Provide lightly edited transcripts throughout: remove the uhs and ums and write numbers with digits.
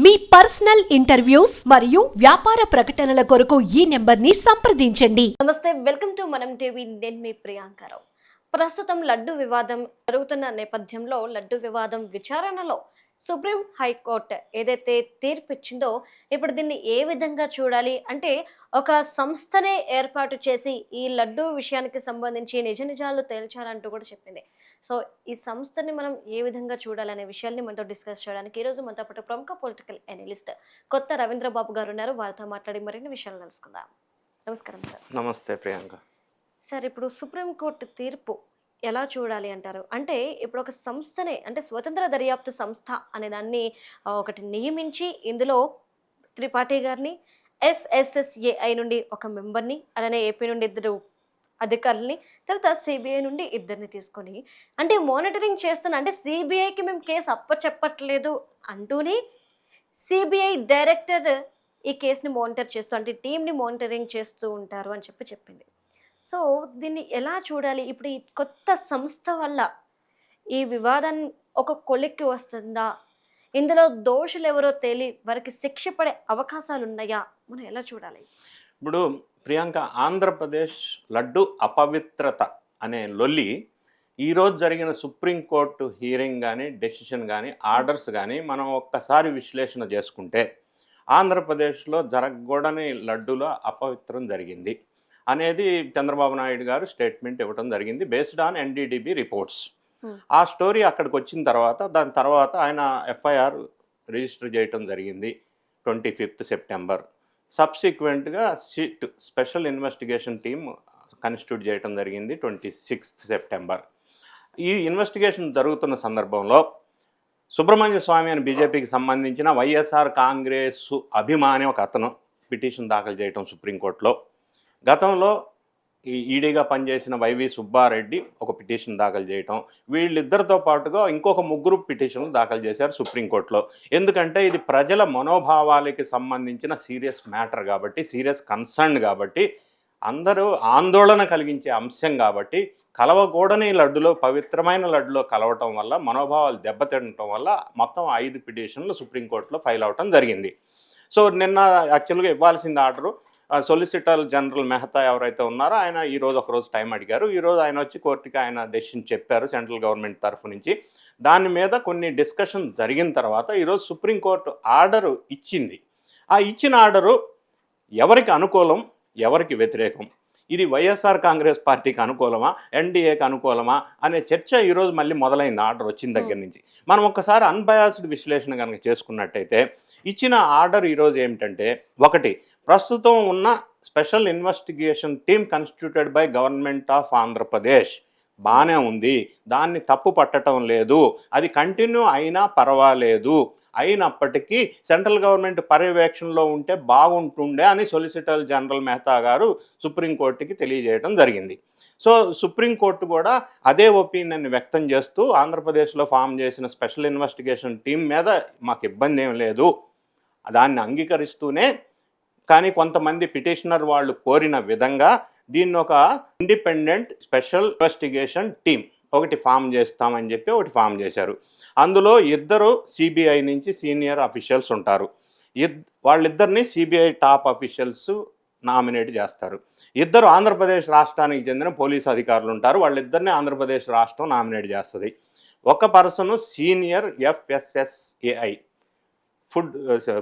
మీ personal interviews మరియు వ్యాపార ప్రకటనల కొరకు ఈ నెంబర్ని సంప్రదించండి. నమస్తే, వెల్కమ్ టు మనం టీవీ. నేను మీ ప్రియాంకరావు. ప్రస్తుతం లడ్డు వివాదం జరుగుతున్న నేపథ్యంలో లడ్డు వివాదం విచారణలో సుప్రీం హైకోర్టు ఏదైతే తీర్పు ఇచ్చిందో ఇప్పుడు దీన్ని ఏ విధంగా చూడాలి అంటే, ఒక సంస్థనే ఏర్పాటు చేసి ఈ లడ్డు విషయానికి సంబంధించి నిజ నిజాలు తేల్చాలంటూ కూడా చెప్పింది. సో ఈ సంస్థని మనం ఏ విధంగా చూడాలనే విషయాల్ని మనతో డిస్కస్ చేయడానికి ఈరోజు మనతో పాటు ప్రముఖ పొలిటికల్ అనలిస్ట్ కొత్త రవీంద్రబాబు గారు ఉన్నారు. వారితో మాట్లాడి మరిన్ని విషయాలు తెలుసుకుందాం. నమస్కారం సార్. నమస్తే ప్రియాంక. సార్, ఇప్పుడు సుప్రీంకోర్టు తీర్పు ఎలా చూడాలి అంటారు? అంటే ఇప్పుడు ఒక సంస్థనే, అంటే స్వతంత్ర దర్యాప్తు సంస్థ అనే దాన్ని ఒకటి నియమించి ఇందులో త్రిపాఠి గారిని, FSSAI నుండి ఒక మెంబర్ని, అలానే ఏపీ నుండి 2 అధికారులని, తర్వాత సిబిఐ నుండి 2ని తీసుకొని అంటే మానిటరింగ్ చేస్తున్న, అంటే సిబిఐకి మేము కేసు అప్పచెప్పట్లేదు అంటూనే సిబిఐ డైరెక్టర్ ఈ కేసుని మానిటర్ చేస్తూ, అంటే టీంని మానిటరింగ్ చేస్తూ ఉంటారు అని చెప్పింది. సో దీన్ని ఎలా చూడాలి? ఇప్పుడు ఈ కొత్త సంస్థ వల్ల ఈ వివాదం ఒక కొలిక్కి వస్తుందా? ఇందులో దోషులు ఎవరో తేలి వారికి శిక్ష పడే అవకాశాలు ఉన్నాయా? మనం ఎలా చూడాలి? ఇప్పుడు ప్రియాంక, ఆంధ్రప్రదేశ్ లడ్డు అపవిత్రత అనే లొల్లి ఈరోజు జరిగిన సుప్రీంకోర్టు హీరింగ్ కానీ, డెసిషన్ కానీ, ఆర్డర్స్ కానీ మనం ఒక్కసారి విశ్లేషణ చేసుకుంటే ఆంధ్రప్రదేశ్లో జరగకూడని లడ్డులో అపవిత్రం జరిగింది అనేది చంద్రబాబు నాయుడు గారు స్టేట్మెంట్ ఇవ్వడం జరిగింది, బేస్డ్ ఆన్ NDDB రిపోర్ట్స్. ఆ స్టోరీ అక్కడికి వచ్చిన తర్వాత దాని తర్వాత ఆయన FIR రిజిస్టర్ చేయటం జరిగింది 25th సెప్టెంబర్. సబ్సిక్వెంట్గా స్పెషల్ ఇన్వెస్టిగేషన్ టీమ్ కాన్స్టిట్యూట్ చేయటం జరిగింది 26th సెప్టెంబర్. ఈ ఇన్వెస్టిగేషన్ జరుగుతున్న సందర్భంలో సుబ్రహ్మణ్య స్వామి అని బీజేపీకి సంబంధించిన వైఎస్ఆర్ కాంగ్రెస్ అభిమాని ఒక అతను పిటిషన్ దాఖలు చేయటం సుప్రీంకోర్టులో. గతంలో ఈ ఈడీగా పనిచేసిన వైవి సుబ్బారెడ్డి ఒక పిటిషన్ దాఖలు చేయటం, వీళ్ళిద్దరితో పాటుగా ఇంకొక 3 పిటిషన్లు దాఖలు చేశారు సుప్రీంకోర్టులో. ఎందుకంటే ఇది ప్రజల మనోభావాలకి సంబంధించిన సీరియస్ మ్యాటర్ కాబట్టి, సీరియస్ కన్సర్న్ కాబట్టి, అందరూ ఆందోళన కలిగించే అంశం కాబట్టి, కలవకూడని లడ్డులో, పవిత్రమైన లడ్డులో కలవటం వల్ల మనోభావాలు దెబ్బతినటం వల్ల మొత్తం 5 పిటిషన్లు సుప్రీంకోర్టులో ఫైల్ అవటం జరిగింది. సో నిన్న యాక్చువల్గా ఇవ్వాల్సింది ఆర్డరు సొలిసిటర్ జనరల్ మెహతా ఎవరైతే ఉన్నారో ఆయన ఈరోజు ఒకరోజు టైం అడిగారు. ఈరోజు ఆయన వచ్చి కోర్టుకి ఆయన డెసిషన్ చెప్పారు సెంట్రల్ గవర్నమెంట్ తరఫు నుంచి. దాని మీద కొన్ని డిస్కషన్ జరిగిన తర్వాత ఈరోజు సుప్రీంకోర్టు ఆర్డరు ఇచ్చింది. ఆ ఇచ్చిన ఆర్డరు ఎవరికి అనుకూలం, ఎవరికి వ్యతిరేకం, ఇది వైఎస్ఆర్ కాంగ్రెస్ పార్టీకి అనుకూలమా, ఎన్డీఏకి అనుకూలమా అనే చర్చ ఈరోజు మళ్ళీ మొదలైంది ఆర్డర్ వచ్చిన దగ్గర నుంచి. మనం ఒక్కసారి అన్బయాస్డ్ విశ్లేషణ కనుక చేసుకున్నట్టయితే ఇచ్చిన ఆర్డర్ ఈరోజు ఏమిటంటే, ఒకటి, ప్రస్తుతం ఉన్న special investigation team constituted by government of Andhra Pradesh బాగానే ఉంది, దాన్ని తప్పు పట్టడం లేదు, అది కంటిన్యూ అయినా పర్వాలేదు, అయినప్పటికీ సెంట్రల్ గవర్నమెంట్ పర్యవేక్షణలో ఉంటే బాగుంటుండే అని సొలిసిటర్ జనరల్ మెహతా గారు సుప్రీంకోర్టుకి తెలియజేయడం జరిగింది. సో సుప్రీంకోర్టు కూడా అదే ఒపీనియన్ వ్యక్తం చేస్తూ ఆంధ్రప్రదేశ్లో ఫామ్ చేసిన స్పెషల్ ఇన్వెస్టిగేషన్ టీం మీద మాకు ఇబ్బంది ఏం లేదు, దాన్ని అంగీకరిస్తూనే, కానీ కొంతమంది పిటిషనర్ వాళ్ళు కోరిన విధంగా దీన్ని ఒక ఇండిపెండెంట్ స్పెషల్ ఇన్వెస్టిగేషన్ టీం ఒకటి ఫామ్ చేస్తామని చెప్పి ఒకటి ఫామ్ చేశారు. అందులో 2 సిబిఐ నుంచి సీనియర్ అఫీషియల్స్ ఉంటారు. వాళ్ళిద్దరిని సిబిఐ టాప్ అఫీషియల్స్ నామినేట్ చేస్తారు. 2 ఆంధ్రప్రదేశ్ రాష్ట్రానికి చెందిన పోలీసు అధికారులు ఉంటారు, వాళ్ళిద్దరిని ఆంధ్రప్రదేశ్ రాష్ట్రం నామినేట్ చేస్తుంది. ఒక person senior FSSAI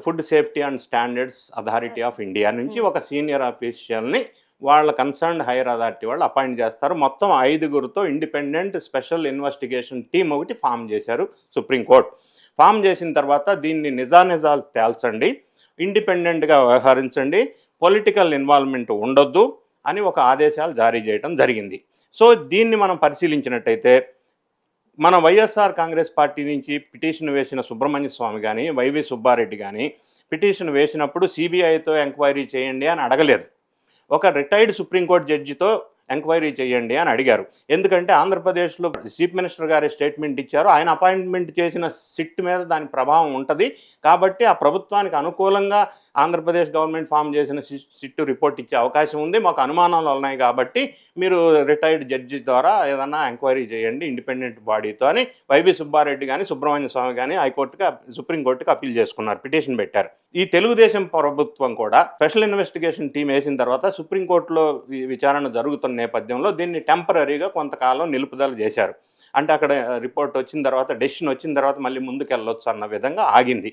food safety and standards authority of India నుంచి ఒక సీనియర్ అఫీషియల్ని వాళ్ళ కన్సర్న్డ్ హైయర్ అథారిటీ వాళ్ళు అపాయింట్ చేస్తారు. మొత్తం 5గురితో ఇండిపెండెంట్ స్పెషల్ ఇన్వెస్టిగేషన్ టీం ఒకటి ఫామ్ చేశారు సుప్రీంకోర్టు. ఫామ్ చేసిన తర్వాత దీన్ని నిజాలు తేల్చండి, ఇండిపెండెంట్గా వ్యవహరించండి, పొలిటికల్ ఇన్వాల్వ్మెంట్ ఉండొద్దు అని ఒక ఆదేశాలు జారీ చేయడం జరిగింది. సో దీన్ని మనం పరిశీలించినట్టయితే మన వైఎస్ఆర్ కాంగ్రెస్ పార్టీ నుంచి పిటిషన్ వేసిన సుబ్రహ్మణ్య స్వామి కానీ, వైవి సుబ్బారెడ్డి కానీ పిటిషన్ వేసినప్పుడు సిబిఐతో ఎంక్వైరీ చేయండి అని అడగలేదు, ఒక రిటైర్డ్ సుప్రీంకోర్టు జడ్జితో ఎంక్వైరీ చేయండి అని అడిగారు. ఎందుకంటే ఆంధ్రప్రదేశ్లో చీఫ్ మినిస్టర్ గారి స్టేట్మెంట్ ఇచ్చారు, ఆయన అపాయింట్మెంట్ చేసిన సిట్ మీద దాని ప్రభావం ఉంటుంది కాబట్టి ఆ ప్రభుత్వానికి అనుకూలంగా ఆంధ్రప్రదేశ్ గవర్నమెంట్ ఫామ్ చేసిన సిట్టు రిపోర్ట్ ఇచ్చే అవకాశం ఉంది, మాకు అనుమానాలు ఉన్నాయి కాబట్టి మీరు రిటైర్డ్ జడ్జి ద్వారా ఏదన్నా ఎంక్వైరీ చేయండి ఇండిపెండెంట్ బాడీతో అని వైవి సుబ్బారెడ్డి కానీ సుబ్రహ్మణ్య స్వామి కానీ హైకోర్టుకి సుప్రీంకోర్టుకి అప్పీల్ చేసుకున్నారు, పిటిషన్ పెట్టారు. ఈ తెలుగుదేశం ప్రభుత్వం కూడా స్పెషల్ ఇన్వెస్టిగేషన్ టీం వేసిన తర్వాత సుప్రీంకోర్టులో విచారణ జరుగుతున్న నేపథ్యంలో దీన్ని టెంపరీగా కొంతకాలం నిలుపుదల చేశారు. అంటే అక్కడ రిపోర్ట్ వచ్చిన తర్వాత, డెసిషన్ వచ్చిన తర్వాత మళ్ళీ ముందుకు వెళ్ళొచ్చు అన్న విధంగా ఆగింది.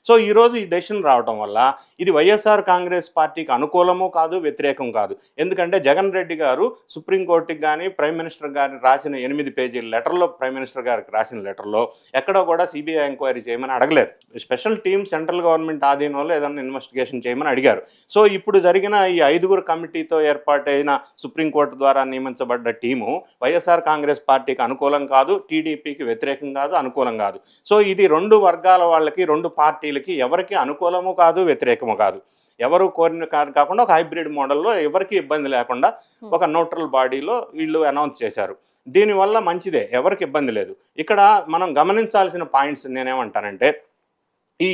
సో ఈరోజు ఈ డెసిషన్ రావడం వల్ల ఇది వైఎస్ఆర్ కాంగ్రెస్ పార్టీకి అనుకూలము కాదు, వ్యతిరేకం కాదు. ఎందుకంటే జగన్ రెడ్డి గారు సుప్రీంకోర్టుకి కానీ ప్రైమ్ మినిస్టర్ గారిని రాసిన 8 పేజీల లెటర్లో, ప్రైమ్ మినిస్టర్ గారికి రాసిన లెటర్లో ఎక్కడో కూడా సిబిఐ ఎంక్వైరీ చేయమని అడగలేదు. స్పెషల్ టీం సెంట్రల్ గవర్నమెంట్ ఆధీనంలో ఏదైనా ఇన్వెస్టిగేషన్ చేయమని అడిగారు. సో ఇప్పుడు జరిగిన ఈ 5 కమిటీతో ఏర్పాటైన సుప్రీంకోర్టు ద్వారా నియమించబడ్డ టీము వైఎస్ఆర్ కాంగ్రెస్ పార్టీకి అనుకూలం కాదు, టీడీపీకి వ్యతిరేకం కాదు, అనుకూలం కాదు. సో ఇది 2 వర్గాల వాళ్ళకి, 2 పార్టీలకి ఎవరికి అనుకూలము కాదు, వ్యతిరేకము కాదు. ఎవరు కోరిన కాకుండా ఒక హైబ్రిడ్ మోడల్లో ఎవరికి ఇబ్బంది లేకుండా ఒక న్యూట్రల్ బాడీలో వీళ్ళు అనౌన్స్ చేశారు. దీనివల్ల మంచిదే, ఎవరికి ఇబ్బంది లేదు. ఇక్కడ మనం గమనించాల్సిన పాయింట్స్ నేనేమంటానంటే,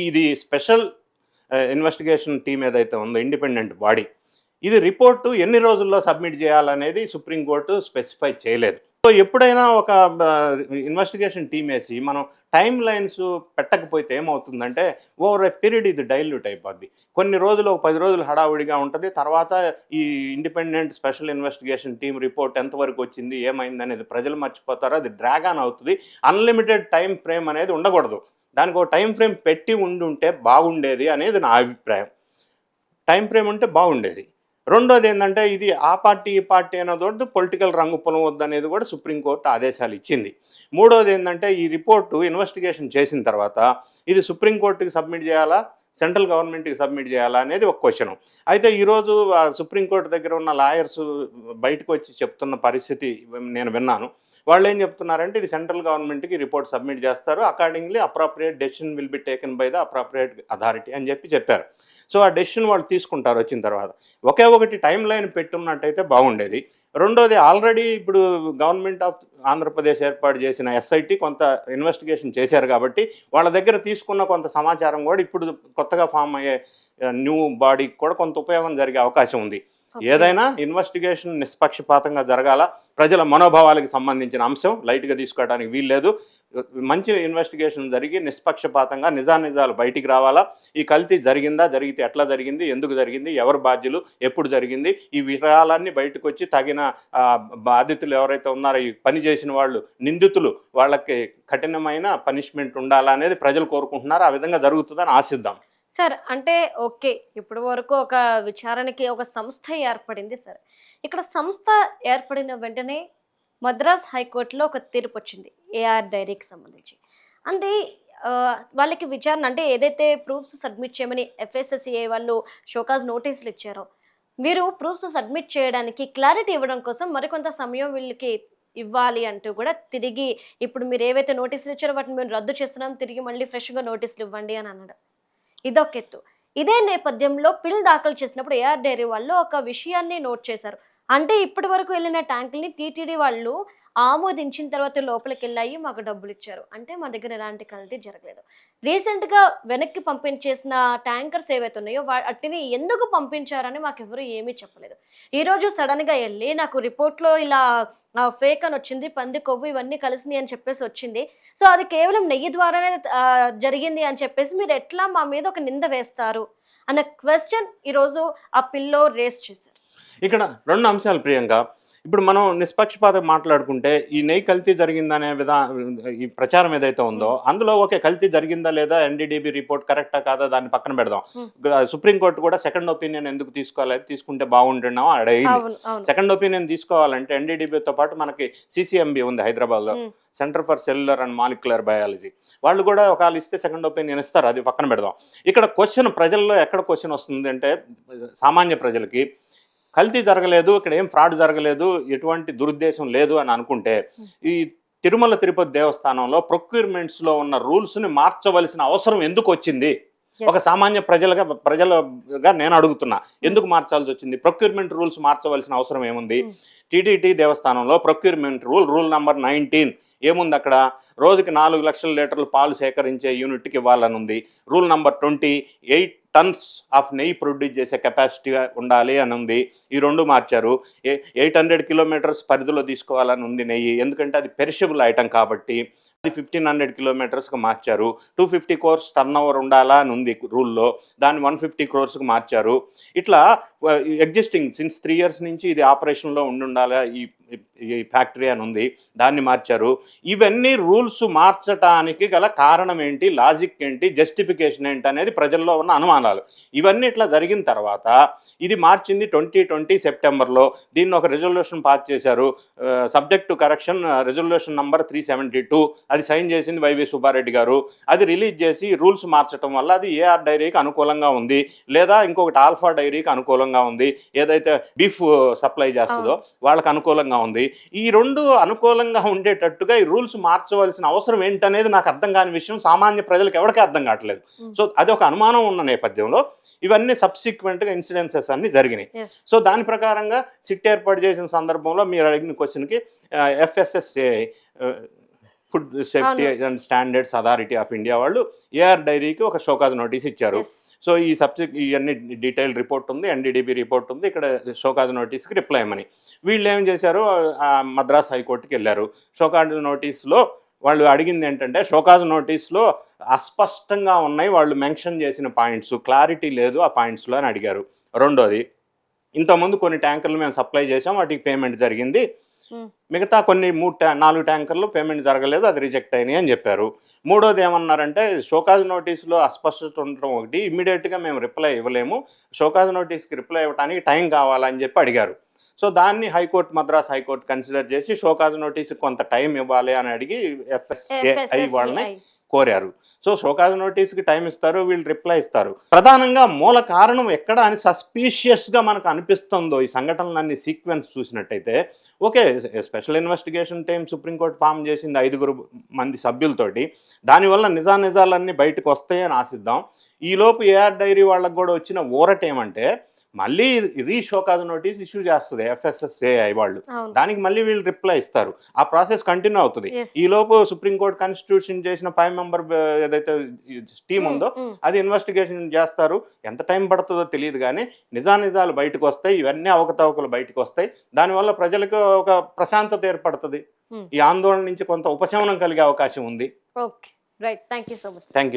ఇది స్పెషల్ ఇన్వెస్టిగేషన్ టీం ఏదైతే ఉందో ఇండిపెండెంట్ బాడీ, ఇది రిపోర్టు ఎన్ని రోజుల్లో సబ్మిట్ చేయాలనేది సుప్రీంకోర్టు స్పెసిఫై చేయలేదు. సో ఎప్పుడైనా ఒక ఇన్వెస్టిగేషన్ టీం వేసి మనం టైం లైన్స్ పెట్టకపోతే ఏమవుతుందంటే ఓవర్ ఏ పీరియడ్ ఇది డైల్యూట్ అయిపోద్ది. కొన్ని రోజులు, 10 రోజులు హడావుడిగా ఉంటుంది. తర్వాత ఈ independent special investigation team report ఎంతవరకు వచ్చింది, ఏమైంది అనేది ప్రజలు మర్చిపోతారు. అది డ్రాగ్ ఆన్ అవుతుంది. అన్లిమిటెడ్ టైం ఫ్రేమ్ అనేది ఉండకూడదు. దానికి ఒక టైం ఫ్రేమ్ పెట్టి ఉండుంటే బాగుండేది అనేది నా అభిప్రాయం. టైం ఫ్రేమ్ ఉంటే బాగుండేది. రెండోది ఏంటంటే, ఇది ఆ పార్టీ ఈ పార్టీ అనేదోటి పొలిటికల్ రంగు పొలవద్దు అనేది కూడా సుప్రీంకోర్టు ఆదేశాలు ఇచ్చింది. మూడోది ఏంటంటే, ఈ రిపోర్టు ఇన్వెస్టిగేషన్ చేసిన తర్వాత ఇది సుప్రీంకోర్టుకి సబ్మిట్ చేయాలా, సెంట్రల్ గవర్నమెంట్కి సబ్మిట్ చేయాలా అనేది ఒక క్వశ్చన్. అయితే ఈరోజు సుప్రీంకోర్టు దగ్గర ఉన్న లాయర్స్ బయటకు వచ్చి చెప్తున్న పరిస్థితి నేను విన్నాను. వాళ్ళు ఏం చెప్తున్నారంటే, ఇది సెంట్రల్ గవర్నమెంట్కి రిపోర్ట్ సబ్మిట్ చేస్తారు, accordingly appropriate decision will be taken by the appropriate authority అని చెప్పారు. సో ఆ డెసిషన్ వాళ్ళు తీసుకుంటారు వచ్చిన తర్వాత. ఒకే ఒకటి టైం లైన్ పెట్టున్నట్టయితే బాగుండేది. రెండోది, ఆల్రెడీ ఇప్పుడు గవర్నమెంట్ ఆఫ్ ఆంధ్రప్రదేశ్ ఏర్పాటు చేసిన ఎస్ఐటి కొంత ఇన్వెస్టిగేషన్ చేశారు కాబట్టి వాళ్ళ దగ్గర తీసుకున్న కొంత సమాచారం కూడా ఇప్పుడు కొత్తగా ఫామ్ అయ్యే న్యూ బాడీకి కూడా కొంత ఉపయోగం జరిగే అవకాశం ఉంది. ఏదైనా ఇన్వెస్టిగేషన్ నిష్పక్షపాతంగా జరగాల, ప్రజల మనోభావాలకు సంబంధించిన అంశం లైట్గా తీసుకోవడానికి వీల్లేదు. మంచి ఇన్వెస్టిగేషన్ జరిగి నిష్పక్షపాతంగా నిజాలు బయటికి రావాలా. ఈ కల్తీ జరిగిందా, జరిగితే ఎట్లా జరిగింది, ఎందుకు జరిగింది, ఎవరు బాధ్యులు, ఎప్పుడు జరిగింది, ఈ విషయాలన్నీ బయటకు వచ్చి తగిన బాధితులు ఎవరైతే ఉన్నారో, ఈ పని చేసిన వాళ్ళు, నిందితులు, వాళ్ళకి కఠినమైన పనిష్మెంట్ ఉండాలా అనేది ప్రజలు కోరుకుంటున్నారు. ఆ విధంగా జరుగుతుందని ఆశిద్దాం. సార్, అంటే ఓకే, ఇప్పుడు వరకు ఒక విచారణకి ఒక సంస్థ ఏర్పడింది. సార్, ఇక్కడ సంస్థ ఏర్పడిన వెంటనే మద్రాస్ హైకోర్టులో ఒక తీర్పు వచ్చింది ఏఆర్ డైరీకి సంబంధించి. అంటే వాళ్ళకి విచారణ, అంటే ఏదైతే ప్రూఫ్స్ సబ్మిట్ చేయమని ఎఫ్ఎస్ఎస్సిఐ వాళ్ళు షోకాజ్ నోటీసులు ఇచ్చారో, వీరు ప్రూఫ్స్ సబ్మిట్ చేయడానికి క్లారిటీ ఇవ్వడం కోసం మరికొంత సమయం వీళ్ళకి ఇవ్వాలి అంటూ కూడా తిరిగి ఇప్పుడు మీరు ఏవైతే నోటీసులు ఇచ్చారో వాటిని మేము రద్దు చేస్తున్నాం, తిరిగి మళ్ళీ ఫ్రెష్గా నోటీసులు ఇవ్వండి అని అన్నాడు. ఇదొక ఎత్తు. ఇదే నేపథ్యంలో పిల్ దాఖలు చేసినప్పుడు ఏఆర్ డైరీ వాళ్ళు ఒక విషయాన్ని నోట్ చేశారు. అంటే ఇప్పటి వరకు వెళ్ళిన ట్యాంకుల్ని టీటీడీ వాళ్ళు ఆమోదించిన తర్వాత లోపలికి వెళ్ళాయి, మాకు డబ్బులు ఇచ్చారు. అంటే మా దగ్గర ఎలాంటి కల్తీ జరగలేదు. రీసెంట్గా వెనక్కి పంపించేసిన ట్యాంకర్స్ ఏవైతే ఉన్నాయో వాటిని ఎందుకు పంపించారని మాకు ఎవరు ఏమీ చెప్పలేదు. ఈరోజు సడన్గా వెళ్ళి నాకు రిపోర్ట్లో ఇలా ఫేక్ అని వచ్చింది, పంది కొవ్వు ఇవన్నీ కలిసినాయి అని చెప్పేసి వచ్చింది, సో అది కేవలం నెయ్యి ద్వారానే జరిగింది అని చెప్పేసి మీరు ఎట్లా మా మీద ఒక నింద వేస్తారు అన్న క్వశ్చన్ ఈరోజు ఆ పిల్లో రేస్ చేశారు. ఇక్కడ 2 అంశాలు ప్రియాంక. ఇప్పుడు మనం నిష్పక్షపాతం మాట్లాడుకుంటే ఈ నెయ్యి కల్తీ జరిగిందనే ఈ ప్రచారం ఏదైతే ఉందో అందులో ఓకే, కల్తీ జరిగిందా లేదా, ఎన్డీడీబీ రిపోర్ట్ కరెక్టా కాదా దాన్ని పక్కన పెడదాం. సుప్రీంకోర్టు కూడా సెకండ్ ఒపీనియన్ ఎందుకు తీసుకోవాలి, తీసుకుంటే బాగుంటున్నాం అడిగింది. సెకండ్ ఒపీనియన్ తీసుకోవాలంటే ఎన్డీడీబీతో పాటు మనకి సిసిఎంబి ఉంది హైదరాబాద్లో, centre for cellular and molecular biology, వాళ్ళు కూడా ఒకవేళ ఇస్తే సెకండ్ ఒపీనియన్ ఇస్తారు, అది పక్కన పెడదాం. ఇక్కడ క్వశ్చన్ ప్రజల్లో ఎక్కడ క్వశ్చన్ వస్తుంది అంటే, సామాన్య ప్రజలకి కల్తీ జరగలేదు, ఇక్కడ ఏం ఫ్రాడ్ జరగలేదు, ఎటువంటి దురుద్దేశం లేదు అని అనుకుంటే, ఈ తిరుమల తిరుపతి దేవస్థానంలో ప్రొక్యూర్మెంట్స్లో ఉన్న రూల్స్ని మార్చవలసిన అవసరం ఎందుకు వచ్చింది? ఒక సామాన్య ప్రజలుగా నేను అడుగుతున్నా, ఎందుకు మార్చాల్సి వచ్చింది? ప్రొక్యూర్మెంట్ రూల్స్ మార్చవలసిన అవసరం ఏముంది? టీటీడీ దేవస్థానంలో ప్రొక్యూర్మెంట్ రూల్ నెంబర్ 19 ఏముంది అక్కడ? రోజుకి 4 లక్షల లీటర్ల పాలు సేకరించే యూనిట్కి ఇవ్వాలని ఉంది. రూల్ నెంబర్ 20 8 టన్స్ ఆఫ్ నెయ్యి ప్రొడ్యూస్ చేసే కెపాసిటీ ఉండాలి అని ఉంది. ఈ రెండు మార్చారు. 800 కిలోమీటర్స్ పరిధిలో తీసుకోవాలని ఉంది నెయ్యి, ఎందుకంటే అది పెరిషబుల్ ఐటమ్ కాబట్టి. అది 1500 కిలోమీటర్స్కి మార్చారు. 250 crores టర్న్ ఓవర్ ఉండాలా అని ఉంది రూల్లో, దాన్ని 150 crores మార్చారు. ఇట్లా ఎగ్జిస్టింగ్ సిన్స్ 3 years నుంచి ఇది ఆపరేషన్లో ఉండాలా ఈ ఫ్యాక్టరీ అని ఉంది, దాన్ని మార్చారు. ఇవన్నీ రూల్స్ మార్చడానికి గల కారణం ఏంటి, లాజిక్ ఏంటి, జస్టిఫికేషన్ ఏంటి అనేది ప్రజల్లో ఉన్న అనుమానాలు. ఇవన్నీ ఇట్లా జరిగిన తర్వాత ఇది మార్చింది 2020 సెప్టెంబర్లో. దీన్ని ఒక రెజల్యూషన్ పాస్ చేశారు, subject to correction resolution number 372. అది సైన్ చేసింది వైవి సుబ్బారెడ్డి గారు. అది రిలీజ్ చేసి రూల్స్ మార్చడం వల్ల అది ఏఆర్ డైరీకి అనుకూలంగా ఉంది, లేదా ఇంకొకటి ఆల్ఫా డైరీకి అనుకూలంగా ఉంది, ఏదైతే బీఫ్ సప్లై చేస్తుందో వాళ్ళకి అనుకూలంగా ఉంది. ఈ రెండు అనుకూలంగా ఉండేటట్టుగా ఈ రూల్స్ మార్చవలసిన అవసరం ఏంటనేది నాకు అర్థం కాని విషయం, సామాన్య ప్రజలకు ఎవరికీ అర్థం కావట్లేదు. సో అది ఒక అనుమానం ఉన్న నేపథ్యంలో ఇవన్నీ సబ్సిక్వెంట్గా ఇన్సిడెన్సెస్ అన్నీ జరిగినాయి. సో దాని ప్రకారంగా సిట్ ఏర్పాటు చేసిన సందర్భంలో మీరు అడిగిన క్వశ్చన్కి FSSAI food safety and standards authority of India వాళ్ళు ఏఆర్ డైరీకి ఒక షోకాజ్ నోటీస్ ఇచ్చారు. సో ఇవన్నీ డీటెయిల్ రిపోర్ట్ ఉంది, NDDB రిపోర్ట్ ఉంది, ఇక్కడ షోకాజ్ నోటీస్కి రిప్లై ఇవ్వమని. వీళ్ళు ఏం చేశారు, మద్రాస్ హైకోర్టుకి వెళ్ళారు. షోకాజ్ నోటీస్లో వాళ్ళు అడిగింది ఏంటంటే, షోకాజ్ నోటీస్లో అస్పష్టంగా ఉన్నాయి వాళ్ళు మెన్షన్ చేసిన పాయింట్స్, క్లారిటీ లేదు ఆ పాయింట్స్లో అని అడిగారు. రెండోది, ఇంతకుముందు కొన్ని ట్యాంకర్లు మేము సప్లై చేసాం, వాటికి పేమెంట్ జరిగింది, మిగతా కొన్ని 4 ట్యాంకర్లు పేమెంట్ జరగలేదు, అది రిజెక్ట్ అయినాయి అని చెప్పారు. మూడోది ఏమన్నారంటే, షోకాజ్ నోటీసులో అస్పష్టత ఉండటం ఒకటి, ఇమ్మీడియట్గా మేము రిప్లై ఇవ్వలేము, షోకాజ్ నోటీస్కి రిప్లై ఇవ్వడానికి టైం కావాలని చెప్పి అడిగారు. సో దాన్ని మద్రాస్ హైకోర్టు కన్సిడర్ చేసి షోకాజ్ నోటీస్కి కొంత టైం ఇవ్వాలి అని అడిగి FSAI వాళ్ళని కోరారు. సో షోకాజ్ నోటీస్కి టైం ఇస్తారు, వీళ్ళు రిప్లై ఇస్తారు. ప్రధానంగా మూల కారణం ఎక్కడ అని సస్పీషియస్గా మనకు అనిపిస్తుందో ఈ సంఘటనలన్నీ సీక్వెన్స్ చూసినట్టయితే, okay special investigation team supreme court form చేసింది 5 మంది సభ్యులతోటి, దానివల్ల నిజాలన్నీ బయటకు వస్తాయని ఆశిద్దాం. ఈలోపు ఏఆర్ డైరీ వాళ్ళకు కూడా వచ్చిన ఊరట ఏమంటే, మళ్ళీ షోకాజ్ నోటీస్ ఇష్యూ చేస్తుంది FSSAI వాళ్ళు, దానికి మళ్ళీ వీళ్ళు రిప్లై ఇస్తారు, ఆ ప్రాసెస్ కంటిన్యూ అవుతుంది. ఈలోపు సుప్రీంకోర్టు కాన్స్టిట్యూషన్ చేసిన 5 member ఏదైతే టీం ఉందో అది ఇన్వెస్టిగేషన్ చేస్తారు. ఎంత టైం పడుతుందో తెలియదు, కానీ నిజాలు బయటకు వస్తాయి, ఇవన్నీ అవకతవకలు బయటకు వస్తాయి. దానివల్ల ప్రజలకు ఒక ప్రశాంతత ఏర్పడుతుంది, ఈ ఆందోళన నుంచి కొంత ఉపశమనం కలిగే అవకాశం ఉంది. Okay, right, thank you so much. Thank you.